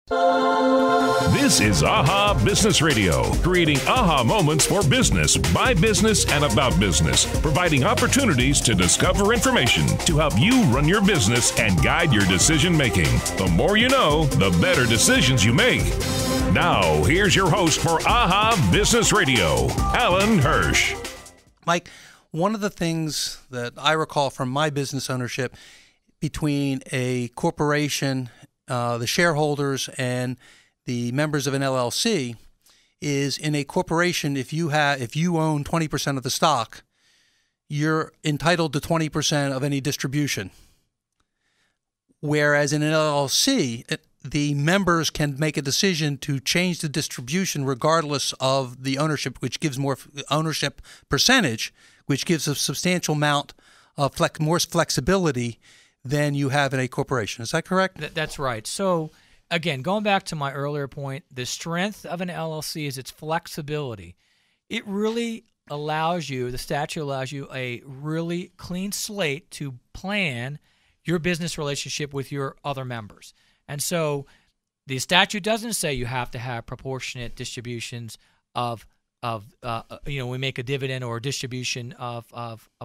This is AHA Business Radio, creating aha moments for business, by business, and about business, providing opportunities to discover information to help you run your business and guide your decision making. The more you know, the better decisions you make. Now, here's your host for AHA Business Radio, Alan Hirsch. Mike, one of the things that I recall from my business ownership between a corporation, the shareholders, and the members of an LLC is in a corporation, if you own 20% of the stock, you're entitled to 20% of any distribution. Whereas in an LLC, the members can make a decision to change the distribution regardless of the ownership, which gives more ownership percentage, which gives a substantial amount of more flexibility than you have in a corporation. Is that correct? That's right. So again, going back to my earlier point, the strength of an LLC is its flexibility. It really allows you, the statute allows you a really clean slate to plan your business relationship with your other members. And so the statute doesn't say you have to have proportionate distributions of we make a dividend or a distribution of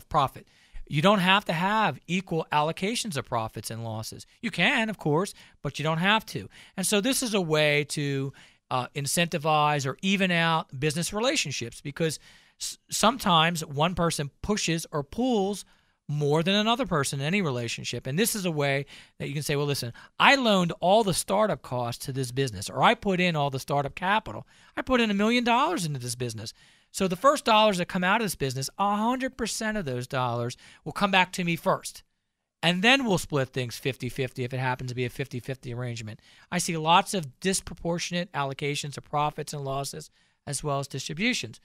profit. You don't have to have equal allocations of profits and losses. You can, of course, but you don't have to. And so this is a way to incentivize or even out business relationships, because sometimes one person pushes or pulls more than another person in any relationship. And this is a way that you can say, well, listen, I loaned all the startup costs to this business, or I put in all the startup capital. I put in $1 million into this business. So the first dollars that come out of this business, 100% of those dollars will come back to me first. And then we'll split things 50-50 if it happens to be a 50-50 arrangement. I see lots of disproportionate allocations of profits and losses as well as distributions.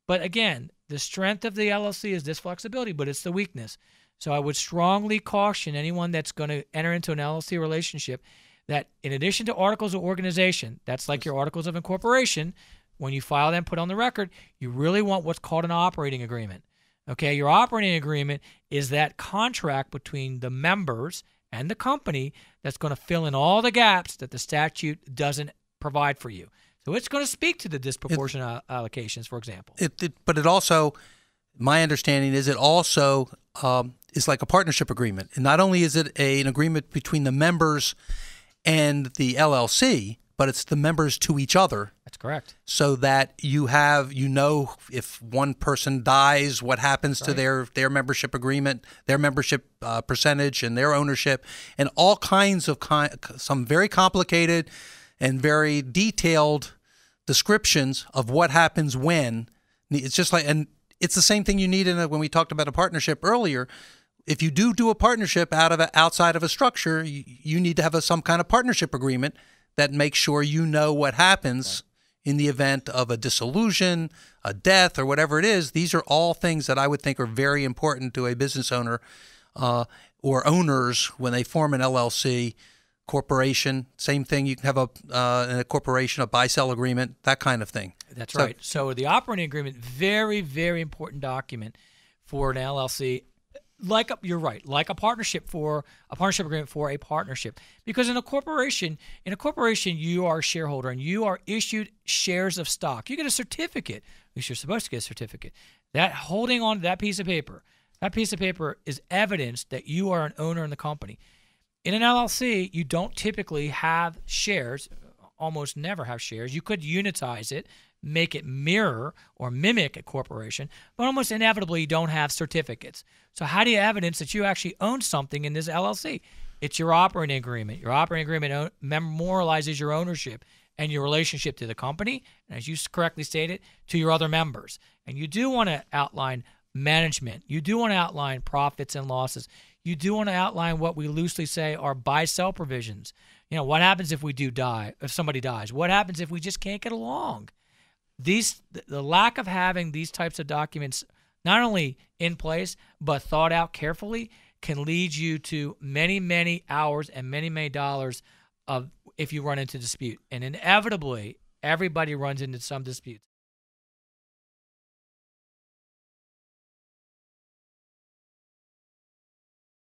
But again, the strength of the LLC is this flexibility, but it's the weakness. So I would strongly caution anyone that's going to enter into an LLC relationship that in addition to articles of organization, that's like your articles of incorporation, when you file them, put on the record, you really want what's called an operating agreement. Okay, your operating agreement is that contract between the members and the company that's going to fill in all the gaps that the statute doesn't provide for you. So it's going to speak to the disproportionate allocations, for example. But it also, my understanding is it also is like a partnership agreement. And not only is it an agreement between the members and the LLC, but it's the members to each other. That's correct. So that you know, if one person dies, what happens to their membership agreement, their membership percentage, and their ownership, and all kinds of some very complicated and very detailed descriptions of what happens when. It's just like, and it's the same thing you need when we talked about a partnership earlier. If you do a partnership outside of a structure, you need to have some kind of partnership agreement that makes sure you know what happens in the event of a dissolution, a death, or whatever it is. These are all things that I would think are very important to a business owner or owners when they form an LLC. Corporation, same thing. You can have in a corporation a buy-sell agreement, that kind of thing. That's right. So the operating agreement, very, very important document for an LLC. You're right. Like a partnership agreement for a partnership, because in a corporation, you are a shareholder and you are issued shares of stock. You get a certificate. At least you're supposed to get a certificate. That holding on to that piece of paper is evidence that you are an owner in the company. In an LLC, you don't typically have shares, almost never have shares. You could unitize it, make it mirror or mimic a corporation, but almost inevitably you don't have certificates. So how do you evidence that you actually own something in this LLC? It's your operating agreement. Your operating agreement memorializes your ownership and your relationship to the company, and as you correctly stated, to your other members. And you do want to outline management. You do want to outline profits and losses. You do want to outline what we loosely say are buy-sell provisions. You know, what happens if we do die, if somebody dies? What happens if we just can't get along? The lack of having these types of documents not only in place but thought out carefully can lead you to many, many hours and many, many dollars of if you run into dispute. And inevitably, everybody runs into some disputes.